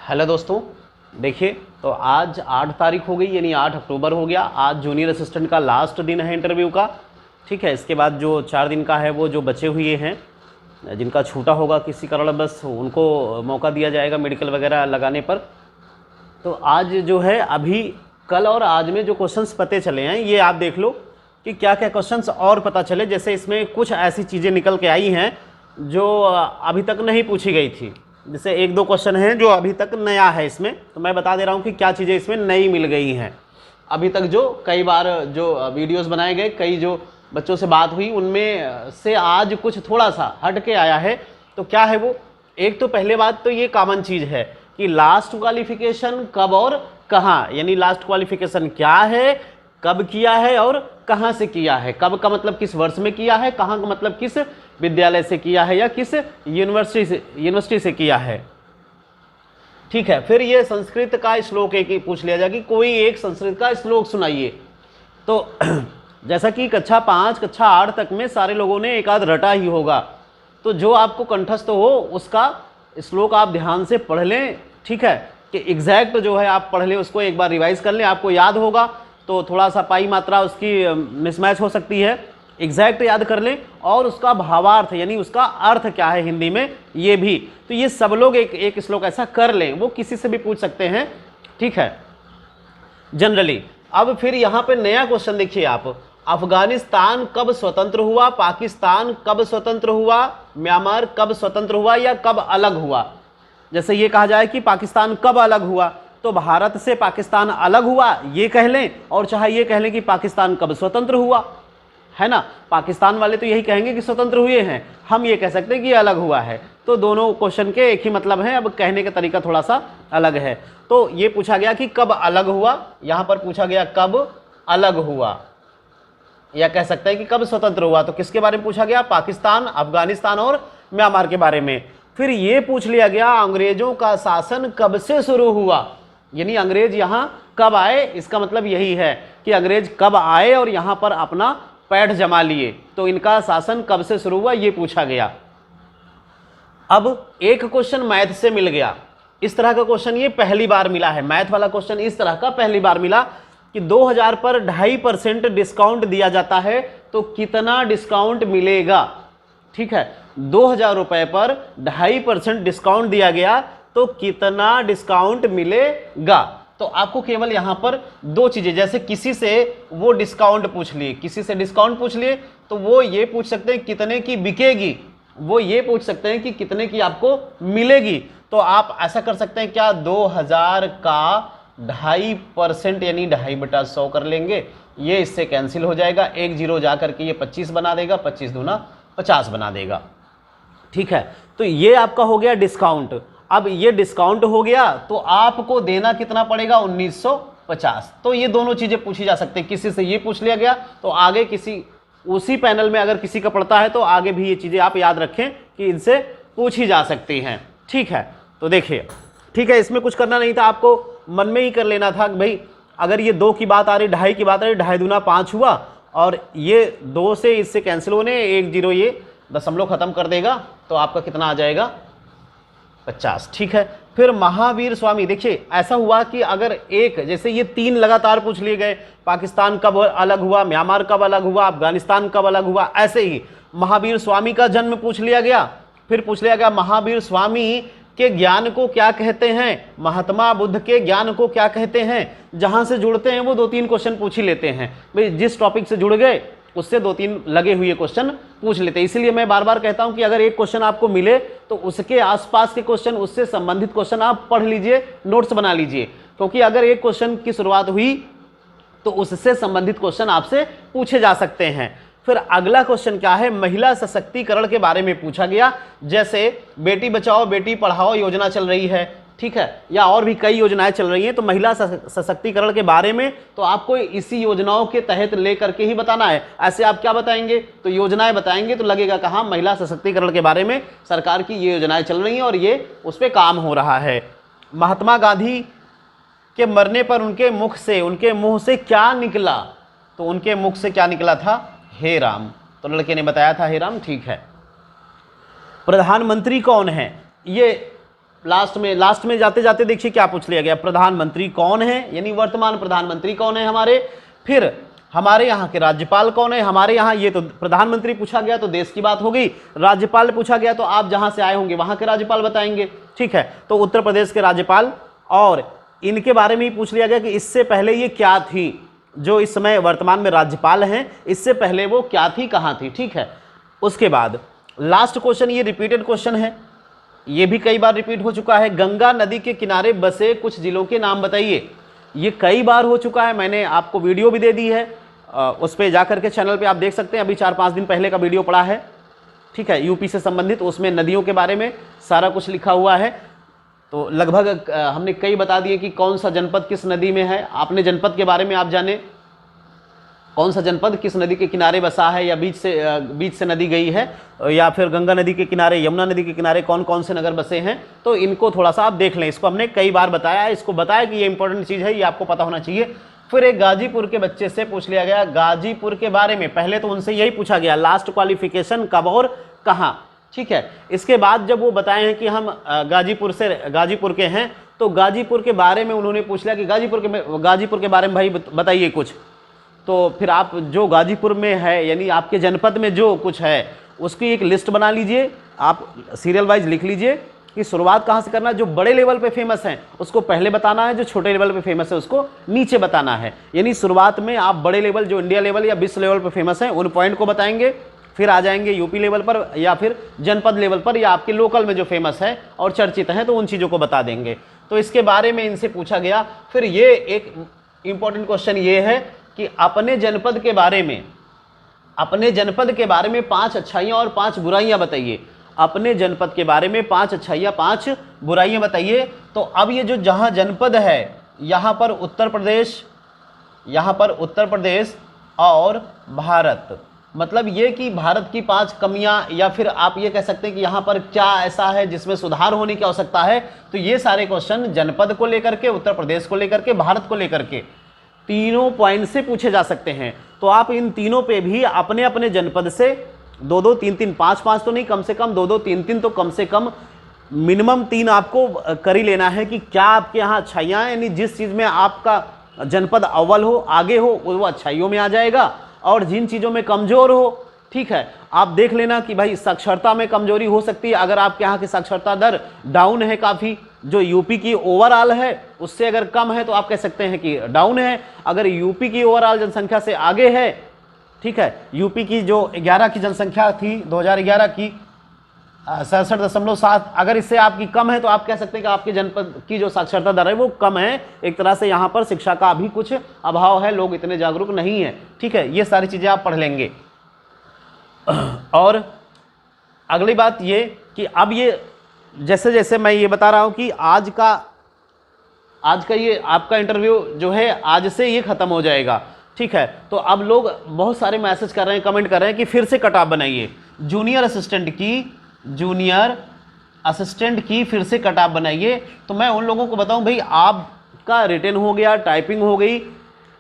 Hello दोस्तों, देखिए तो आज 8 तारीख हो गई, यानी 8 अक्टूबर हो गया। आज जूनियर असिस्टेंट का लास्ट दिन है इंटरव्यू का। ठीक है, इसके बाद जो 4 दिन का है वो जो बचे हुए हैं, जिनका छूटा होगा किसी कारण बस उनको मौका दिया जाएगा मेडिकल वगैरह लगाने पर। तो आज जो है अभी कल और आज में जो क्वेश्चंस पते चले हैं ये आप देख लो कि क्या क्या क्वेश्चंस और पता चले। जैसे इसमें कुछ ऐसी चीज़ें निकल के आई हैं जो अभी तक नहीं पूछी गई थी। जैसे एक दो क्वेश्चन हैं जो अभी तक नया है इसमें, तो मैं बता दे रहा हूँ कि क्या चीज़ें इसमें नई मिल गई हैं। अभी तक जो कई बार जो वीडियोस बनाए गए, कई जो बच्चों से बात हुई, उनमें से आज कुछ थोड़ा सा हट के आया है। तो क्या है वो? एक तो पहले बात तो ये कॉमन चीज़ है कि लास्ट क्वालिफिकेशन कब और कहाँ, यानी लास्ट क्वालिफिकेशन क्या है, कब किया है और कहाँ से किया है। कब का मतलब किस वर्ष में किया है, कहाँ का मतलब किस विद्यालय से किया है या किस यूनिवर्सिटी से किया है। ठीक है, फिर ये संस्कृत का श्लोक एक ही पूछ लिया जाए कि कोई एक संस्कृत का श्लोक सुनाइए। तो जैसा कि कक्षा 5 कक्षा 8 तक में सारे लोगों ने एक आध रटा ही होगा, तो जो आपको कंठस्थ हो उसका श्लोक आप ध्यान से पढ़ लें। ठीक है, कि एग्जैक्ट जो है आप पढ़ लें, उसको एक बार रिवाइज कर लें, आपको याद होगा। तो थोड़ा सा पाई मात्रा उसकी मिसमैच हो सकती है, एग्जैक्ट याद कर लें और उसका भावार्थ यानी उसका अर्थ क्या है हिंदी में ये भी। तो ये सब लोग एक श्लोक ऐसा कर लें, वो किसी से भी पूछ सकते हैं। ठीक है, जनरली। अब फिर यहाँ पे नया क्वेश्चन देखिए आप, अफगानिस्तान कब स्वतंत्र हुआ, पाकिस्तान कब स्वतंत्र हुआ, म्यांमार कब स्वतंत्र हुआ या कब अलग हुआ। जैसे ये कहा जाए कि पाकिस्तान कब अलग हुआ, तो भारत से पाकिस्तान अलग हुआ ये कह लें, और चाहे ये कह लें कि पाकिस्तान कब स्वतंत्र हुआ, है ना। पाकिस्तान वाले तो यही कहेंगे कि स्वतंत्र हुए हैं, हम ये कह सकते हैं कि अलग हुआ है। तो दोनों क्वेश्चन के एक ही मतलब है, अब कहने का तरीका थोड़ा सा अलग है। तो ये पूछा गया कि कब अलग हुआ, यहाँ पर पूछा गया कब अलग हुआ, या कह सकते हैं कि कब स्वतंत्र हुआ। तो किसके बारे में पूछा गया? पाकिस्तान, अफगानिस्तान और म्यांमार के बारे में। फिर ये पूछ लिया गया अंग्रेजों का शासन कब से शुरू हुआ, यानी अंग्रेज यहाँ कब आए। इसका मतलब यही है कि अंग्रेज कब आए और यहाँ पर अपना पैठ जमा लिए, तो इनका शासन कब से शुरू हुआ ये पूछा गया। अब एक क्वेश्चन मैथ से मिल गया, इस तरह का क्वेश्चन ये पहली बार मिला है। मैथ वाला क्वेश्चन इस तरह का पहली बार मिला कि 2000 पर 2.5% डिस्काउंट दिया जाता है तो कितना डिस्काउंट मिलेगा। ठीक है, 2000 रुपए पर 2.5% डिस्काउंट दिया गया तो कितना डिस्काउंट मिलेगा। तो आपको केवल यहां पर दो चीजें, जैसे किसी से वो डिस्काउंट पूछ लिए, किसी से डिस्काउंट पूछ लिए तो वो ये पूछ सकते हैं कितने की बिकेगी, वो ये पूछ सकते हैं कि कितने की आपको मिलेगी। तो आप ऐसा कर सकते हैं क्या, 2000 का 2.5% यानी 2.5/100 कर लेंगे, ये इससे कैंसिल हो जाएगा, एक जीरो जा करके ये 25 बना देगा, 25 दूना 50 बना देगा। ठीक है, तो ये आपका हो गया डिस्काउंट। अब ये डिस्काउंट हो गया तो आपको देना कितना पड़ेगा, 1950। तो ये दोनों चीजें पूछी जा सकती है, किसी से ये पूछ लिया गया तो आगे किसी उसी पैनल में अगर किसी का पड़ता है तो आगे भी ये चीजें आप याद रखें कि इनसे पूछी जा सकती हैं। ठीक है, तो देखिए, ठीक है, इसमें कुछ करना नहीं था, आपको मन में ही कर लेना था कि भाई अगर ये 2 की बात आ रही, 2.5 की बात आ रही, 2.5 दूना 5 हुआ और ये 2 से इससे कैंसिल होने, एक जीरो ये दशमलव खत्म कर देगा तो आपका कितना आ जाएगा, 50। ठीक है, फिर महावीर स्वामी, देखिए ऐसा हुआ कि अगर एक, जैसे ये 3 लगातार पूछ लिए गए, पाकिस्तान कब अलग हुआ, म्यांमार कब अलग हुआ, अफगानिस्तान कब अलग हुआ, ऐसे ही महावीर स्वामी का जन्म पूछ लिया गया। फिर पूछ लिया गया महावीर स्वामी के ज्ञान को क्या कहते हैं, महात्मा बुद्ध के ज्ञान को क्या कहते हैं। जहां से जुड़ते हैं वो 2-3 क्वेश्चन पूछ ही लेते हैं भाई, जिस टॉपिक से जुड़ गए उससे 2-3 लगे हुए क्वेश्चन पूछ लेते हैं। इसलिए मैं बार बार कहता हूं कि अगर एक क्वेश्चन आपको मिले तो उसके आसपास के क्वेश्चन, उससे संबंधित क्वेश्चन आप पढ़ लीजिए, नोट्स बना लीजिए, क्योंकि अगर एक क्वेश्चन की शुरुआत हुई तो उससे संबंधित क्वेश्चन आपसे पूछे जा सकते हैं। फिर अगला क्वेश्चन क्या है, महिला सशक्तिकरण के बारे में पूछा गया। जैसे बेटी बचाओ बेटी पढ़ाओ योजना चल रही है, ठीक है, या और भी कई योजनाएं चल रही हैं, तो महिला सशक्तिकरण के बारे में तो आपको इसी योजनाओं के तहत लेकर के ही बताना है। ऐसे आप क्या बताएंगे, तो योजनाएं बताएंगे तो लगेगा कहाँ, महिला सशक्तिकरण के बारे में सरकार की ये योजनाएं चल रही हैं और ये उस पर काम हो रहा है। महात्मा गांधी के मरने पर उनके मुंह से क्या निकला, तो उनके मुख से क्या निकला था, हे राम। तो लड़के ने बताया था हे राम। ठीक है, प्रधानमंत्री कौन है, ये लास्ट में जाते जाते देखिए क्या पूछ लिया गया, प्रधानमंत्री कौन है, यानी वर्तमान प्रधानमंत्री कौन है हमारे, फिर हमारे यहाँ के राज्यपाल कौन है, हमारे यहाँ ये तो प्रधानमंत्री पूछा गया तो देश की बात हो गई, राज्यपाल पूछा गया तो आप जहाँ से आए होंगे वहाँ के राज्यपाल बताएंगे, ठीक है। तो उत्तर प्रदेश के राज्यपाल, और इनके बारे में ही पूछ लिया गया कि इससे पहले ये क्या थी, जो इस समय वर्तमान में राज्यपाल हैं इससे पहले वो क्या थी, कहाँ थी, ठीक है। उसके बाद लास्ट क्वेश्चन, ये रिपीटेड क्वेश्चन है, ये भी कई बार रिपीट हो चुका है, गंगा नदी के किनारे बसे कुछ जिलों के नाम बताइए। ये कई बार हो चुका है, मैंने आपको वीडियो भी दे दी है, उस पर जाकर के चैनल पे आप देख सकते हैं, अभी 4-5 दिन पहले का वीडियो पड़ा है, ठीक है, यूपी से संबंधित, उसमें नदियों के बारे में सारा कुछ लिखा हुआ है। तो लगभग हमने कई बता दिए कि कौन सा जनपद किस नदी में है, आपने जनपद के बारे में आप जाने, कौन सा जनपद किस नदी के किनारे बसा है, या बीच से नदी गई है, या फिर गंगा नदी के किनारे, यमुना नदी के किनारे कौन कौन से नगर बसे हैं, तो इनको थोड़ा सा आप देख लें। इसको हमने कई बार बताया है, इसको बताया कि ये इंपॉर्टेंट चीज़ है, ये आपको पता होना चाहिए। फिर एक गाजीपुर के बच्चे से पूछ लिया गया गाजीपुर के बारे में, पहले तो उनसे यही पूछा गया लास्ट क्वालिफिकेशन कब और कहाँ, ठीक है। इसके बाद जब वो बताए हैं कि हम गाजीपुर के हैं, तो गाजीपुर के बारे में उन्होंने पूछ लिया कि गाजीपुर के बारे में भाई बताइए कुछ। तो फिर आप जो गाजीपुर में है, यानी आपके जनपद में जो कुछ है उसकी एक लिस्ट बना लीजिए, आप सीरियल वाइज लिख लीजिए कि शुरुआत कहाँ से करना है। जो बड़े लेवल पे फेमस है उसको पहले बताना है, जो छोटे लेवल पे फेमस है उसको नीचे बताना है। यानी शुरुआत में आप बड़े लेवल, जो इंडिया लेवल या विश्व लेवल पे फेमस है, उन पॉइंट को बताएंगे, फिर आ जाएंगे यूपी लेवल पर या फिर जनपद लेवल पर, या आपके लोकल में जो फेमस है और चर्चित हैं तो उन चीज़ों को बता देंगे। तो इसके बारे में इनसे पूछा गया। फिर ये एक इम्पॉर्टेंट क्वेश्चन ये है कि अपने जनपद के बारे में 5 अच्छाइयाँ और 5 बुराइयाँ बताइए। अपने जनपद के बारे में 5 अच्छाइयाँ 5 बुराइयाँ बताइए। तो अब ये जो जहाँ जनपद है, यहाँ पर उत्तर प्रदेश और भारत, मतलब ये कि भारत की 5 कमियाँ, या फिर आप ये कह सकते हैं कि यहाँ पर क्या ऐसा है जिसमें सुधार होने की आवश्यकता है। तो ये सारे क्वेश्चन जनपद को लेकर के, उत्तर प्रदेश को लेकर के, भारत को लेकर के तीनों पॉइंट से पूछे जा सकते हैं। तो आप इन तीनों पे भी अपने अपने जनपद से 2-2, 3-3, 5-5 तो नहीं, कम से कम 2-2, 3-3 तो कम से कम मिनिमम 3 आपको कर ही लेना है कि क्या आपके यहाँ अच्छाइयाँ हैं, यानी जिस चीज़ में आपका जनपद अव्वल हो, आगे हो, वो अच्छाइयों में आ जाएगा, और जिन चीज़ों में कमज़ोर हो, ठीक है, आप देख लेना कि भाई साक्षरता में कमजोरी हो सकती है। अगर आपके यहाँ की साक्षरता दर डाउन है काफ़ी, जो यूपी की ओवरऑल है उससे अगर कम है तो आप कह सकते हैं कि डाउन है। अगर यूपी की ओवरऑल जनसंख्या से आगे है, ठीक है, यूपी की जो 11 की जनसंख्या थी 2011 की 67.7, अगर इससे आपकी कम है तो आप कह सकते हैं कि आपके जनपद की जो साक्षरता दर है वो कम है। एक तरह से यहाँ पर शिक्षा का भी कुछ अभाव है, लोग इतने जागरूक नहीं हैं, ठीक है। ये सारी चीज़ें आप पढ़ लेंगे। और अगली बात ये कि अब ये जैसे जैसे मैं ये बता रहा हूँ कि आज का ये आपका इंटरव्यू जो है आज से ये ख़त्म हो जाएगा, ठीक है। तो अब लोग बहुत सारे मैसेज कर रहे हैं, कमेंट कर रहे हैं कि फिर से कट ऑफ बनाइए, जूनियर असिस्टेंट की फिर से कट ऑफ बनाइए। तो मैं उन लोगों को बताऊं भाई, आपका रिटन हो गया, टाइपिंग हो गई,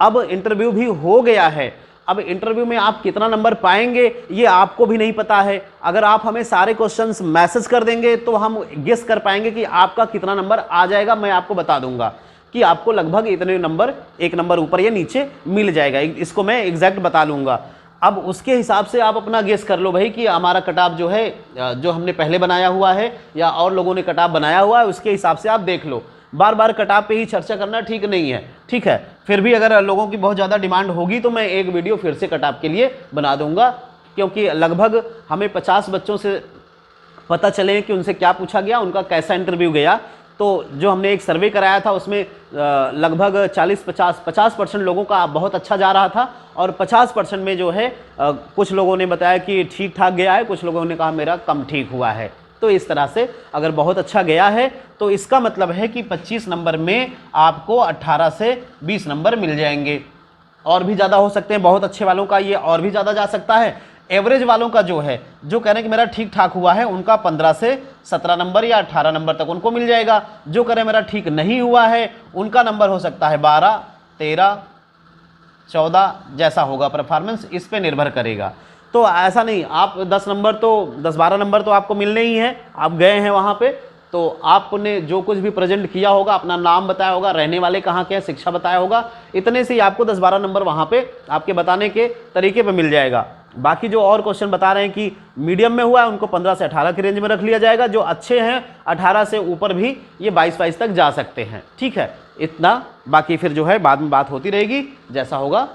अब इंटरव्यू भी हो गया है। अब इंटरव्यू में आप कितना नंबर पाएंगे ये आपको भी नहीं पता है। अगर आप हमें सारे क्वेश्चंस मैसेज कर देंगे तो हम गेस कर पाएंगे कि आपका कितना नंबर आ जाएगा। मैं आपको बता दूंगा कि आपको लगभग इतने नंबर, 1 नंबर ऊपर या नीचे मिल जाएगा, इसको मैं एग्जैक्ट बता लूँगा। अब उसके हिसाब से आप अपना गेस कर लो भाई कि हमारा कटाप जो है, जो हमने पहले बनाया हुआ है या और लोगों ने कटाप बनाया हुआ है, उसके हिसाब से आप देख लो। बार बार कटाप पे ही चर्चा करना ठीक नहीं है, ठीक है। फिर भी अगर लोगों की बहुत ज़्यादा डिमांड होगी तो मैं एक वीडियो फिर से कटाप के लिए बना दूंगा, क्योंकि लगभग हमें 50 बच्चों से पता चले कि उनसे क्या पूछा गया, उनका कैसा इंटरव्यू गया। तो जो हमने एक सर्वे कराया था उसमें लगभग 50% लोगों का बहुत अच्छा जा रहा था, और 50% में जो है कुछ लोगों ने बताया कि ठीक ठाक गया है, कुछ लोगों ने कहा मेरा कम ठीक हुआ है। तो इस तरह से अगर बहुत अच्छा गया है तो इसका मतलब है कि 25 नंबर में आपको 18 से 20 नंबर मिल जाएंगे। और भी ज़्यादा हो सकते हैं, बहुत अच्छे वालों का ये और भी ज़्यादा जा सकता है। एवरेज वालों का जो है, जो कह रहे हैं कि मेरा ठीक ठाक हुआ है, उनका 15 से 17 नंबर या 18 नंबर तक उनको मिल जाएगा। जो कह रहे हैं मेरा ठीक नहीं हुआ है, उनका नंबर हो सकता है 12, 13, 14, जैसा होगा परफॉर्मेंस इस पे निर्भर करेगा। तो ऐसा नहीं आप 10 नंबर तो 10-12 नंबर तो आपको मिलने ही हैं, आप गए हैं वहाँ पे तो आपने जो कुछ भी प्रेजेंट किया होगा, अपना नाम बताया होगा, रहने वाले कहाँ के हैं, शिक्षा बताया होगा, इतने से ही आपको 10-12 नंबर वहाँ पे आपके बताने के तरीके पे मिल जाएगा। बाकी जो और क्वेश्चन बता रहे हैं कि मीडियम में हुआ है उनको 15 से 18 की रेंज में रख लिया जाएगा, जो अच्छे हैं 18 से ऊपर भी ये 22-22 तक जा सकते हैं। ठीक है, इतना, बाकी फिर जो है बाद में बात होती रहेगी, जैसा होगा